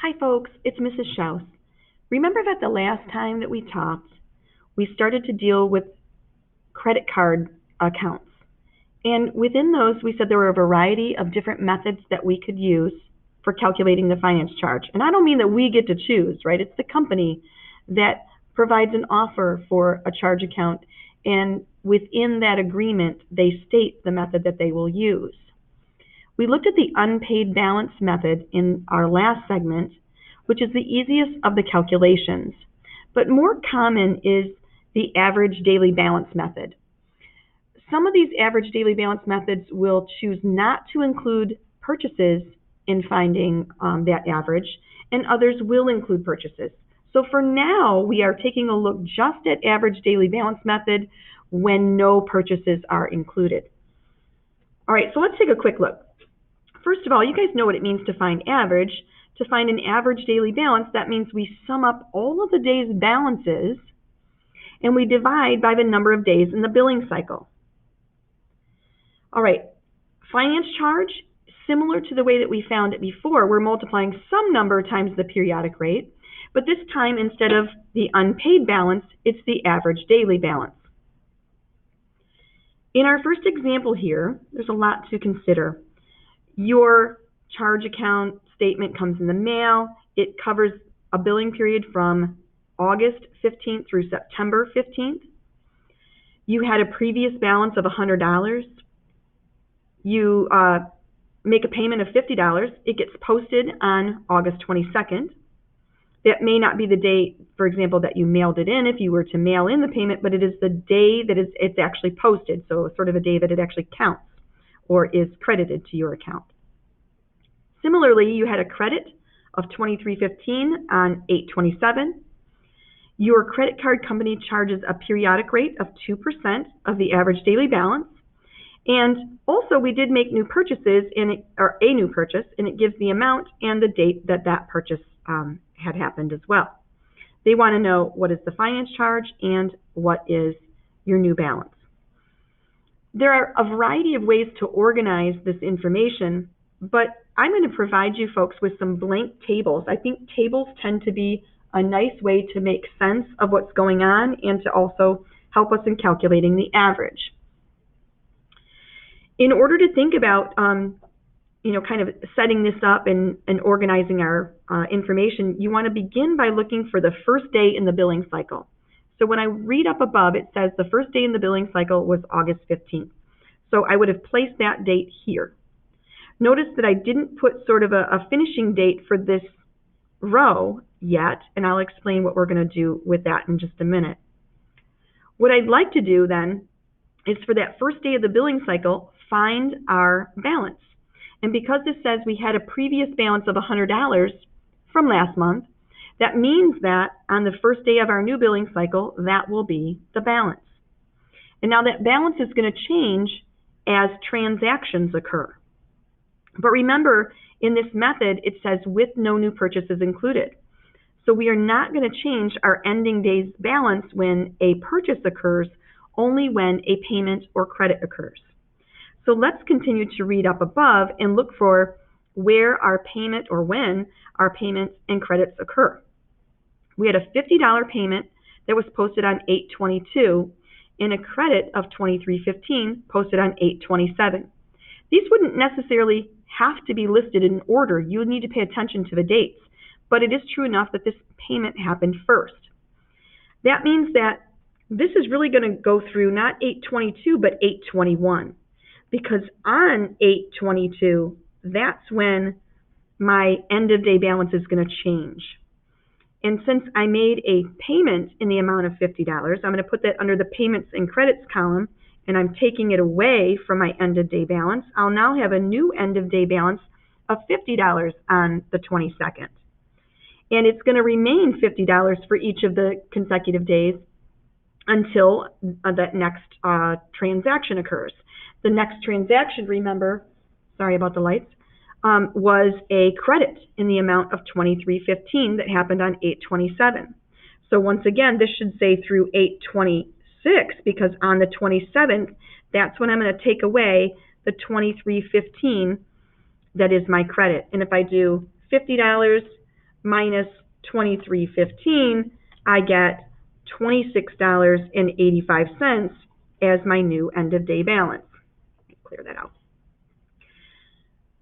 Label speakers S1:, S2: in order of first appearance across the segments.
S1: Hi folks, it's Mrs. Schaus. Remember that the last time that we talked, we started to deal with credit card accounts. And within those, we said there were a variety of different methods that we could use for calculating the finance charge. And I don't mean that we get to choose, right? It's the company that provides an offer for a charge account. And within that agreement, they state the method that they will use. We looked at the unpaid balance method in our last segment, which is the easiest of the calculations, but more common is the average daily balance method. Some of these average daily balance methods will choose not to include purchases in finding that average, and others will include purchases. So for now, we are taking a look just at average daily balance method when no purchases are included. All right, so let's take a quick look. First of all, you guys know what it means to find average. To find an average daily balance, that means we sum up all of the day's balances and we divide by the number of days in the billing cycle. All right, finance charge, similar to the way that we found it before, we're multiplying some number times the periodic rate, but this time instead of the unpaid balance, it's the average daily balance. In our first example here, there's a lot to consider. Your charge account statement comes in the mail. It covers a billing period from August 15th through September 15th. You had a previous balance of $100. You make a payment of $50. It gets posted on August 22nd. That may not be the date, for example, that you mailed it in if you were to mail in the payment, but it is the day that it's actually posted, so sort of a day that it actually counts or is credited to your account. Similarly, you had a credit of $23.15 on 8/27. Your credit card company charges a periodic rate of 2% of the average daily balance. And also, we did make new purchases, or a new purchase, and it gives the amount and the date that that purchase had happened as well. They want to know what is the finance charge and what is your new balance. There are a variety of ways to organize this information, but I'm going to provide you folks with some blank tables. I think tables tend to be a nice way to make sense of what's going on and to also help us in calculating the average. In order to think about kind of setting this up and organizing our information, you want to begin by looking for the first day in the billing cycle. So when I read up above, it says the first day in the billing cycle was August 15th. So I would have placed that date here. Notice that I didn't put sort of a finishing date for this row yet, and I'll explain what we're going to do with that in just a minute. What I'd like to do then is for that first day of the billing cycle, find our balance. And because this says we had a previous balance of $100 from last month, that means that on the first day of our new billing cycle, that will be the balance. And now that balance is going to change as transactions occur. But remember, in this method, it says with no new purchases included. So we are not going to change our ending day's balance when a purchase occurs, only when a payment or credit occurs. So let's continue to read up above and look for where our payment or when our payments and credits occur. We had a $50 payment that was posted on 8/22 and a credit of $23.15 posted on 8/27. These wouldn't necessarily have to be listed in order. You would need to pay attention to the dates, but it is true enough that this payment happened first. That means that this is really going to go through not 8/22 but 8/21. Because on 8/22, that's when my end of day balance is going to change. And since I made a payment in the amount of $50, I'm going to put that under the payments and credits column, and I'm taking it away from my end of day balance. I'll now have a new end of day balance of $50 on the 22nd. And it's going to remain $50 for each of the consecutive days until that next transaction occurs. The next transaction, remember, sorry about the lights, was a credit in the amount of $23.15 that happened on 8/27. So once again, this should say through 8/26, because on the 27th, that's when I'm going to take away the $23.15 that is my credit. And if I do $50 minus $23.15, I get $26.85 as my new end of day balance. Clear that out.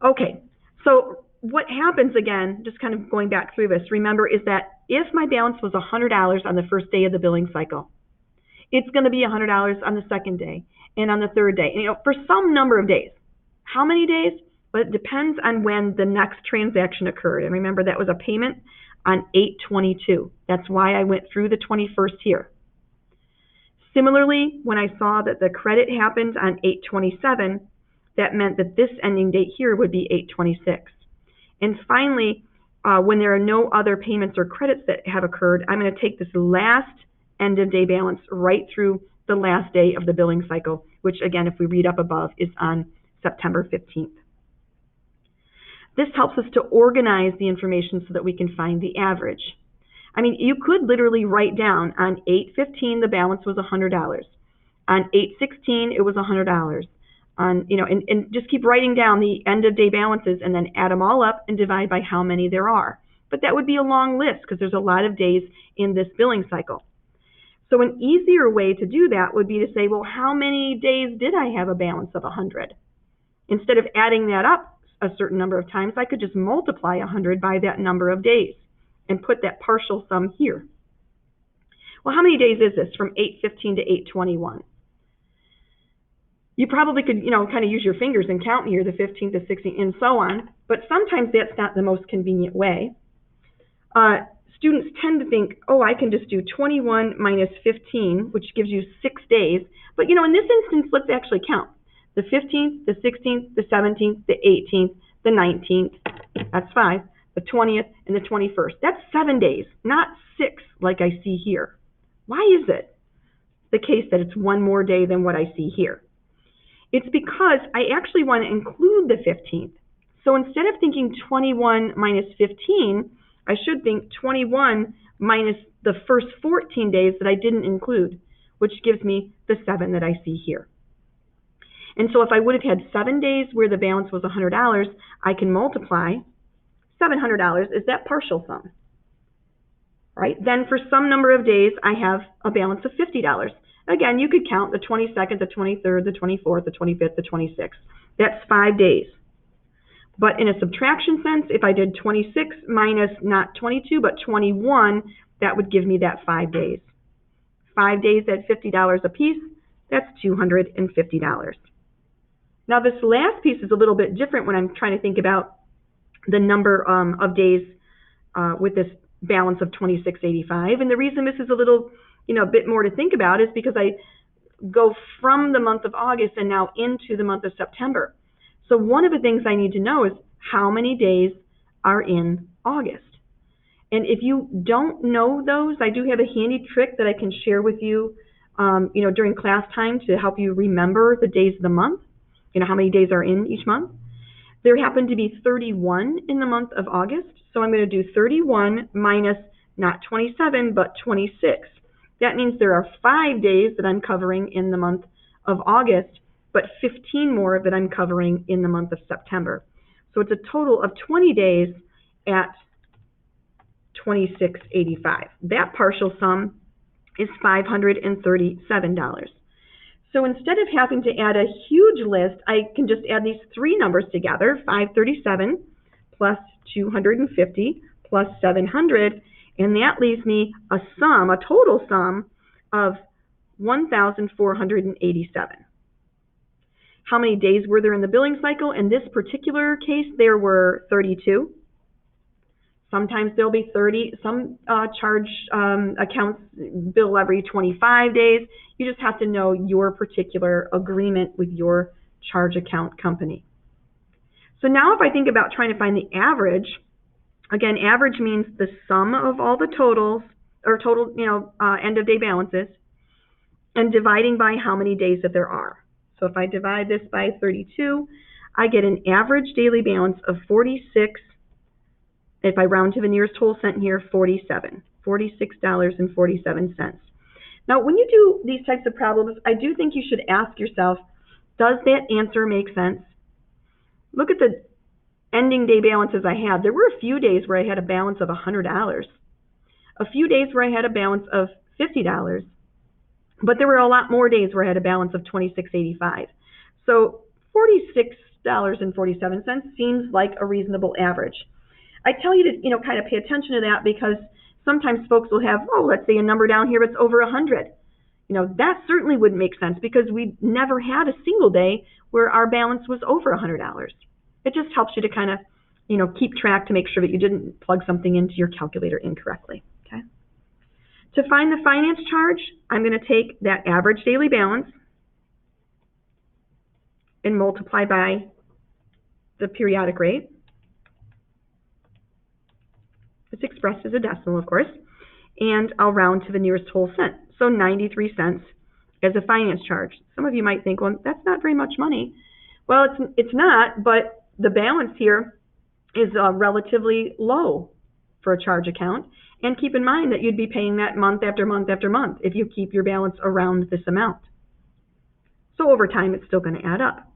S1: Okay, so what happens again, just kind of going back through this, remember, is that if my balance was $100 on the first day of the billing cycle, it's going to be $100 on the second day and on the third day, and, for some number of days. How many days? Well, it depends on when the next transaction occurred. And remember, that was a payment on 8/22. That's why I went through the 21st here. Similarly, when I saw that the credit happened on 8/27, that meant that this ending date here would be 8/26. And finally, when there are no other payments or credits that have occurred, I'm going to take this last end of day balance right through the last day of the billing cycle, which again, if we read up above, is on September 15th. This helps us to organize the information so that we can find the average. I mean, you could literally write down on 8/15 the balance was $100. On 8/16 it was $100. On, and just keep writing down the end of day balances and then add them all up and divide by how many there are. But that would be a long list because there's a lot of days in this billing cycle. So an easier way to do that would be to say, well, how many days did I have a balance of 100? Instead of adding that up a certain number of times, I could just multiply 100 by that number of days and put that partial sum here. Well, how many days is this from 8/15 to 8/21? You probably could, kind of use your fingers and count here, the 15th, the 16th, and so on, but sometimes that's not the most convenient way. Students tend to think, oh, I can just do 21 minus 15, which gives you 6 days. But, in this instance, let's actually count. The 15th, the 16th, the 17th, the 18th, the 19th, that's 5, the 20th, and the 21st. That's 7 days, not 6 like I see here. Why is it the case that it's one more day than what I see here? It's because I actually want to include the 15th. So instead of thinking 21 minus 15, I should think 21 minus the first 14 days that I didn't include, which gives me the 7 that I see here. And so if I would have had 7 days where the balance was $100, I can multiply $700 is that partial sum, right? Then for some number of days, I have a balance of $50. Again, you could count the 22nd, the 23rd, the 24th, the 25th, the 26th. That's 5 days. But in a subtraction sense, if I did 26 minus not 22, but 21, that would give me that 5 days. 5 days at $50 a piece, that's $250. Now this last piece is a little bit different when I'm trying to think about the number of days with this balance of $26.85. And the reason this is a little, a bit more to think about is because I go from the month of August and now into the month of September. So one of the things I need to know is how many days are in August. And if you don't know those, I do have a handy trick that I can share with you, during class time to help you remember the days of the month, how many days are in each month. There happen to be 31 in the month of August. So I'm going to do 31 minus not 27, but 26. That means there are 5 days that I'm covering in the month of August, but 15 more that I'm covering in the month of September. So it's a total of 20 days at $26.85. That partial sum is $537. So instead of having to add a huge list, I can just add these 3 numbers together, 537 plus 250 plus 700, and that leaves me a total sum of 1,487. How many days were there in the billing cycle? In this particular case, there were 32. Sometimes there'll be 30. Some charge accounts bill every 25 days. You just have to know your particular agreement with your charge account company. So now if I think about trying to find the average, again, average means the sum of all the totals, or total, end of day balances, and dividing by how many days that there are. So if I divide this by 32, I get an average daily balance of 46. If I round to the nearest whole cent here, $46.47. Now, when you do these types of problems, I do think you should ask yourself, does that answer make sense? Look at the ending day balances I had, there were a few days where I had a balance of $100, a few days where I had a balance of $50, but there were a lot more days where I had a balance of $26.85. So $46.47 seems like a reasonable average. I tell you to, kind of pay attention to that because sometimes folks will have, let's say a number down here that's over 100. That certainly wouldn't make sense because we never had a single day where our balance was over $100. It just helps you to kind of, keep track to make sure that you didn't plug something into your calculator incorrectly. Okay. To find the finance charge, I'm going to take that average daily balance and multiply by the periodic rate. It's expressed as a decimal, of course, and I'll round to the nearest whole cent. So 93 cents as a finance charge. Some of you might think, well, that's not very much money. Well, it's not, but the balance here is relatively low for a charge account. And keep in mind that you'd be paying that month after month after month if you keep your balance around this amount. So over time, it's still going to add up.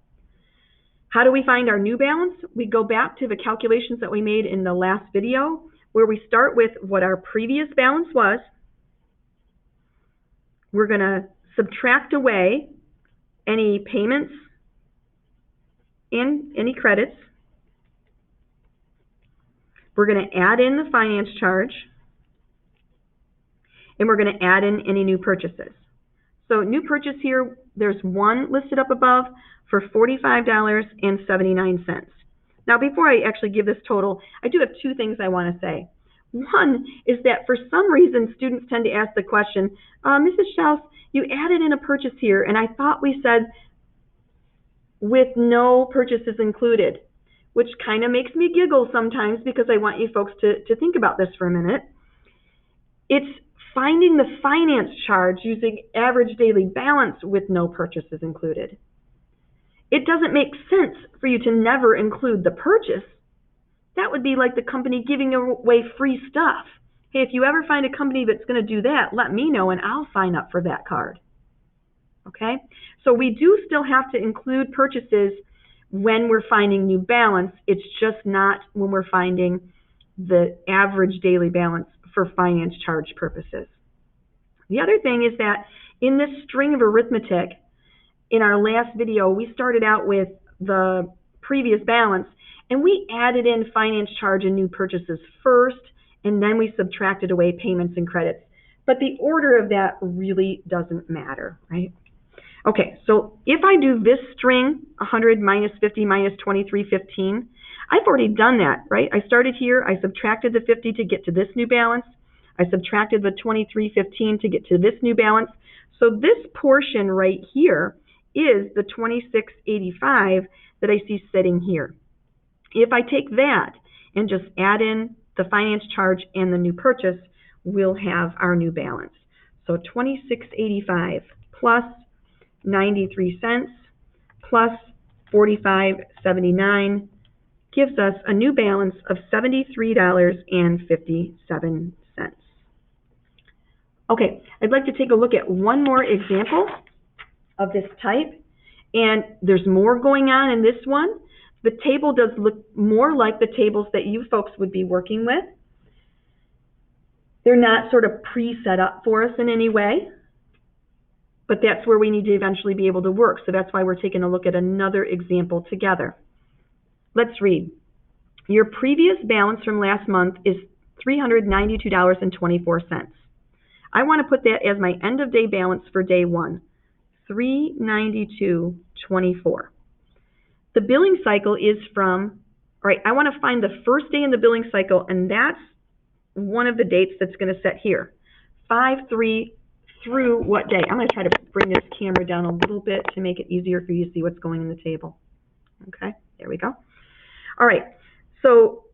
S1: How do we find our new balance? We go back to the calculations that we made in the last video, where we start with what our previous balance was. We're going to subtract away any payments and any credits. We're going to add in the finance charge, and we're going to add in any new purchases. So new purchase here, there's one listed up above for $45.79. Now, before I actually give this total, I do have two things I want to say. One is that for some reason, students tend to ask the question, Mrs. Schaus, you added in a purchase here, and I thought we said with no purchases included, which kind of makes me giggle sometimes because I want you folks to think about this for a minute. It's finding the finance charge using average daily balance with no purchases included. It doesn't make sense for you to never include the purchase. That would be like the company giving away free stuff. Hey, if you ever find a company that's going to do that, let me know and I'll sign up for that card. Okay? So we do still have to include purchases when we're finding new balance. It's just not when we're finding the average daily balance for finance charge purposes. The other thing is that in this string of arithmetic, in our last video, we started out with the previous balance, and we added in finance charge and new purchases first, and then we subtracted away payments and credits. But the order of that really doesn't matter, right? Okay, so if I do this string, 100 minus 50 minus 2315, I've already done that, right? I started here, I subtracted the 50 to get to this new balance. I subtracted the 2315 to get to this new balance. So this portion right here is the 2685 that I see sitting here. If I take that and just add in the finance charge and the new purchase, we'll have our new balance. So 2685 plus 93 cents plus 45.79 gives us a new balance of $73.57. Okay, I'd like to take a look at one more example of this type, and there's more going on in this one. The table does look more like the tables that you folks would be working with. They're not sort of pre-set up for us in any way, but that's where we need to eventually be able to work. So that's why we're taking a look at another example together. Let's read. Your previous balance from last month is $392.24. I want to put that as my end of day balance for day one, $392.24. The billing cycle is from, all right, I want to find the first day in the billing cycle, and that's one of the dates that's going to set here. 5/3 through what day? I'm going to try to bring this camera down a little bit to make it easier for you to see what's going in the table. Okay, there we go. All right, so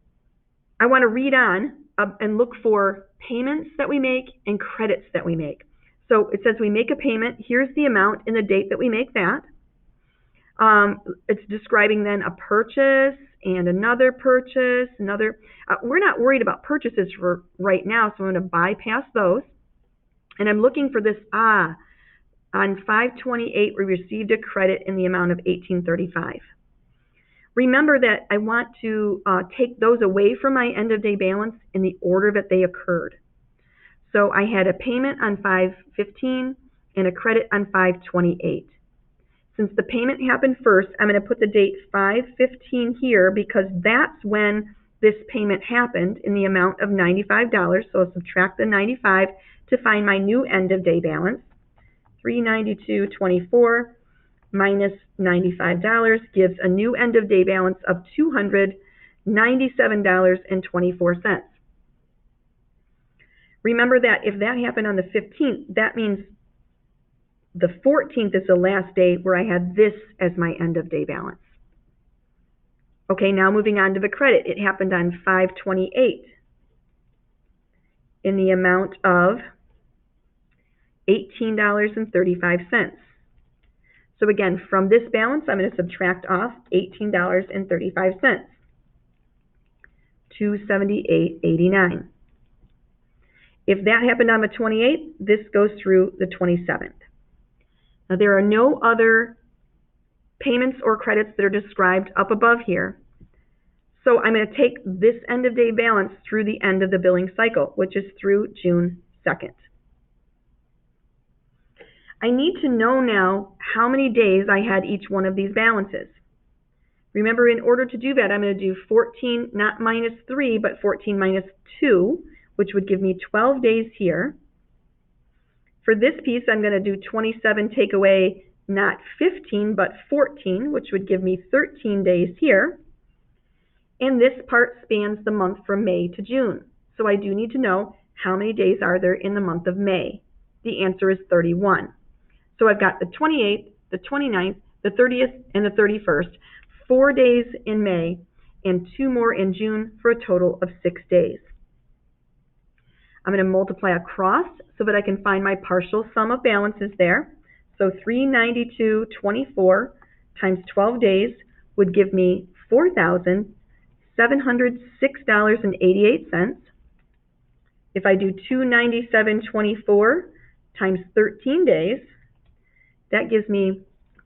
S1: I want to read on and look for payments that we make and credits that we make. So it says we make a payment. Here's the amount and the date that we make that. It's describing then a purchase and another purchase, we're not worried about purchases for right now, so I'm going to bypass those. And I'm looking for this, on 5/28, we received a credit in the amount of $18.35. Remember that I want to take those away from my end of day balance in the order that they occurred. So I had a payment on 5/15 and a credit on 5/28. Since the payment happened first, I'm going to put the date 5/15 here because that's when this payment happened in the amount of $95. So I'll subtract the 95 to find my new end of day balance. $392.24 minus $95 gives a new end of day balance of $297.24. Remember that if that happened on the 15th, that means the 14th is the last day where I had this as my end of day balance. Okay, now moving on to the credit. It happened on 5/28 in the amount of $18.35. So again, from this balance, I'm going to subtract off $18.35, $278.89. If that happened on the 28th, this goes through the 27th. Now, there are no other payments or credits that are described up above here. So I'm going to take this end of day balance through the end of the billing cycle, which is through June 2nd. I need to know now how many days I had each one of these balances. Remember, in order to do that, I'm going to do 14, not minus 3, but 14 minus 2, which would give me 12 days here. For this piece, I'm going to do 27 take away not 15, but 14, which would give me 13 days here. And this part spans the month from May to June. So I do need to know how many days are there in the month of May. The answer is 31. So I've got the 28th, the 29th, the 30th, and the 31st, 4 days in May, and 2 more in June for a total of 6 days. I'm going to multiply across so that I can find my partial sum of balances there. So $392.24 times 12 days would give me $4,706.88. If I do $297.24 times 13 days, that gives me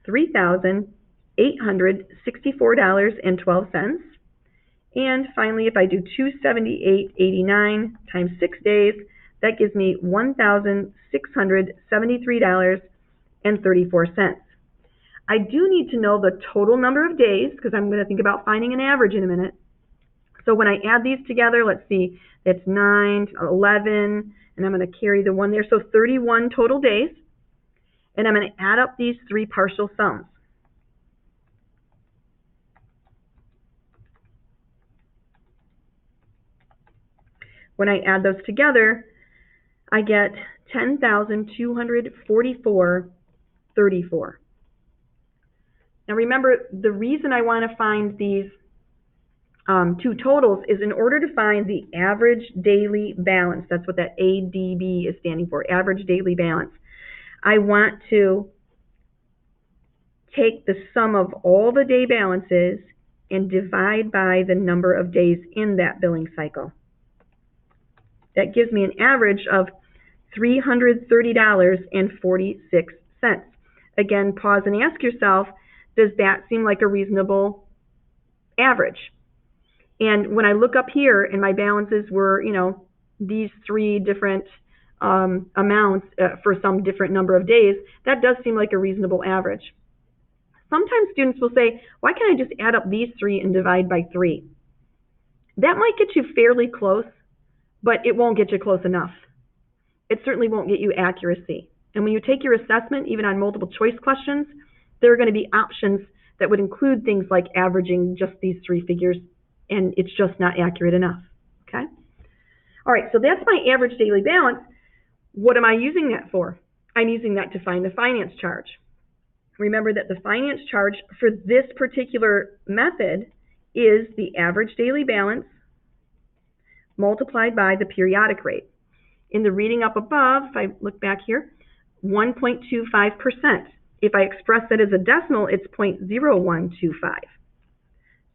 S1: $3,864.12. And finally, if I do $278.89 times 6 days, that gives me $1,673.34. I do need to know the total number of days because I'm going to think about finding an average in a minute. So when I add these together, let's see, that's 9, 11, and I'm going to carry the 1 there. So 31 total days. And I'm going to add up these 3 partial sums. When I add those together, I get 10,244.34. Now remember, the reason I want to find these 2 totals is in order to find the average daily balance. That's what that ADB is standing for, average daily balance. I want to take the sum of all the day balances and divide by the number of days in that billing cycle. That gives me an average of $330.46. Again, pause and ask yourself, does that seem like a reasonable average? And when I look up here and my balances were, these 3 different amounts for some different number of days, that does seem like a reasonable average. Sometimes students will say, why can't I just add up these 3 and divide by 3? That might get you fairly close, but it won't get you close enough. It certainly won't get you accuracy. And when you take your assessment, even on multiple choice questions, there are going to be options that would include things like averaging just these 3 figures, and it's just not accurate enough. Okay? All right, so that's my average daily balance. What am I using that for? I'm using that to find the finance charge. Remember that the finance charge for this particular method is the average daily balance multiplied by the periodic rate. In the reading up above, if I look back here, 1.25%. If I express that as a decimal, it's 0.0125.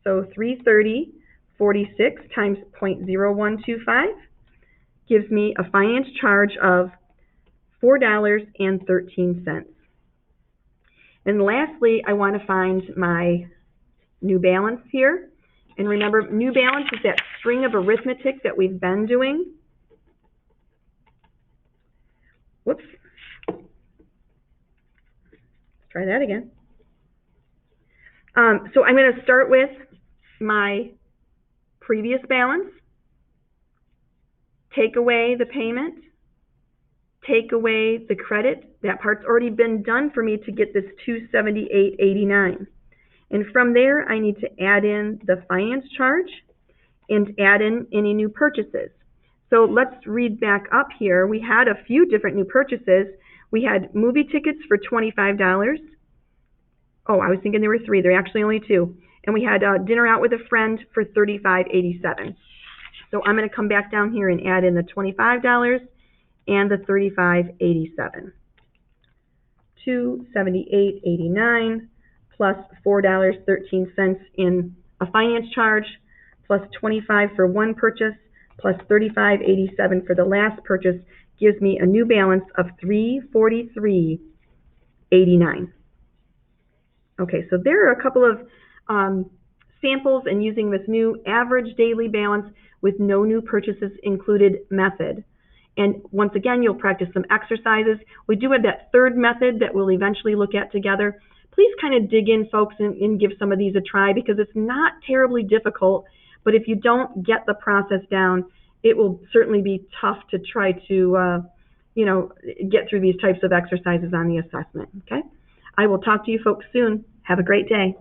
S1: So 330.46 times 0.0125 gives me a finance charge of $4.13. And lastly, I want to find my new balance here. And remember, new balance is that string of arithmetic that we've been doing. Whoops. Let's try that again. So I'm going to start with my previous balance, take away the payment, take away the credit. That part's already been done for me to get this $278.89. And from there, I need to add in the finance charge and add in any new purchases. So let's read back up here. We had a few different new purchases. We had movie tickets for $25. Oh, I was thinking there were 3. There are actually only 2. And we had dinner out with a friend for $35.87. So I'm going to come back down here and add in the $25 and the $35.87. $278.89 plus $4.13 in a finance charge, plus $25 for one purchase, plus $35.87 for the last purchase gives me a new balance of $343.89. Okay, so there are a couple of samples in using this new average daily balance with no new purchases included method. And once again, you'll practice some exercises. We do have that third method that we'll eventually look at together. Please kind of dig in, folks, and give some of these a try, because it's not terribly difficult, but if you don't get the process down, it will certainly be tough to try to get through these types of exercises on the assessment. Okay? I will talk to you folks soon. Have a great day.